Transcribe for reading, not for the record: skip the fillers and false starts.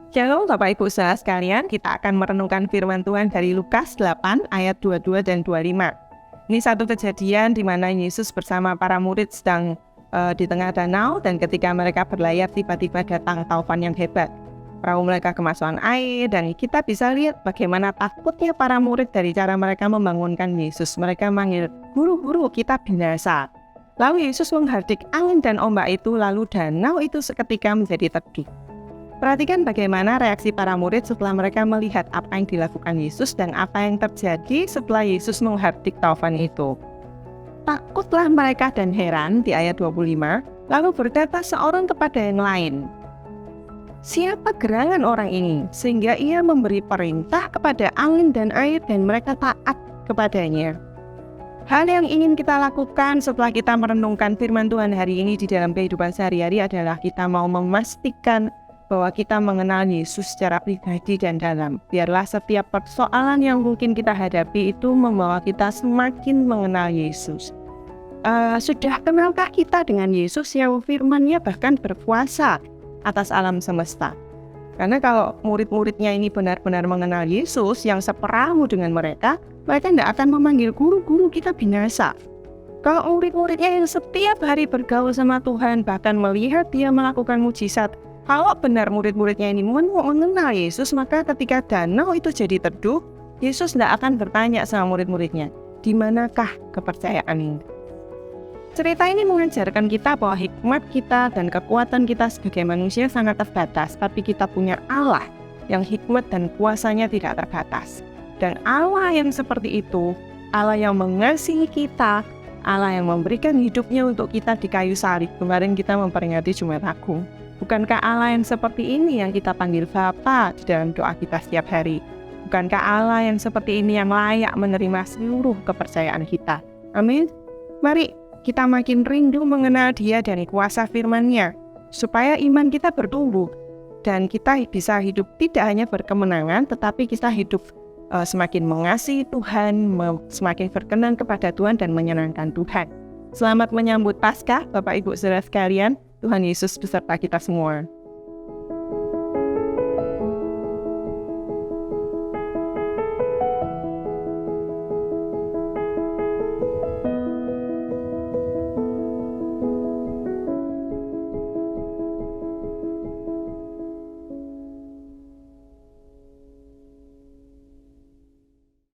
Shalom Bapak Ibu saudara sekalian, kita akan merenungkan firman Tuhan dari Lukas 8 ayat 22 dan 25. Ini satu kejadian di mana Yesus bersama para murid sedang di tengah danau, dan ketika mereka berlayar tiba-tiba datang taufan yang hebat. Perahu mereka kemasukan air, dan kita bisa lihat bagaimana takutnya para murid dari cara mereka membangunkan Yesus. Mereka manggil, "Guru, kita binasa." Lalu Yesus menghardik angin dan ombak itu, lalu danau itu seketika menjadi teduh. Perhatikan bagaimana reaksi para murid setelah mereka melihat apa yang dilakukan Yesus dan apa yang terjadi setelah Yesus menghardik taufan itu. Takutlah mereka dan heran di ayat 25, lalu berkata seorang kepada yang lain, "Siapa gerangan orang ini sehingga ia memberi perintah kepada angin dan air dan mereka taat kepadanya?" Hal yang ingin kita lakukan setelah kita merenungkan firman Tuhan hari ini di dalam kehidupan sehari-hari adalah kita mau memastikan bahwa kita mengenal Yesus secara pribadi dan dalam. Biarlah setiap persoalan yang mungkin kita hadapi itu membawa kita semakin mengenal Yesus. Sudah kenalkah kita dengan Yesus yang firman-Nya bahkan berkuasa atas alam semesta? Karena kalau murid-muridnya ini benar-benar mengenal Yesus yang seperahu dengan mereka tidak akan memanggil guru-guru kita binasa. Kalau murid-muridnya yang setiap hari bergaul sama Tuhan, bahkan melihat Dia melakukan mujizat, kalau benar murid-muridnya ini mengenal Yesus, maka ketika danau itu jadi teduh, Yesus tidak akan bertanya sama murid-muridnya, "Di manakah kepercayaan ini?" Cerita ini mengajarkan kita bahwa hikmat kita dan kekuatan kita sebagai manusia sangat terbatas, tapi kita punya Allah yang hikmat dan kuasanya tidak terbatas. Dan Allah yang seperti itu, Allah yang mengasihi kita, Allah yang memberikan hidupnya untuk kita di kayu salib. Kemarin kita memperingati Jumat Agung. Bukankah Allah yang seperti ini yang kita panggil Bapa di dalam doa kita setiap hari? Bukankah Allah yang seperti ini yang layak menerima seluruh kepercayaan kita? Amin. Mari kita makin rindu mengenal Dia dan kuasa firman-Nya, supaya iman kita bertumbuh dan kita bisa hidup tidak hanya berkemenangan, tetapi kita hidup semakin mengasihi Tuhan, semakin berkenan kepada Tuhan dan menyenangkan Tuhan. Selamat menyambut Paskah Bapak Ibu saudara sekalian. Tuhan Yesus beserta kita semua.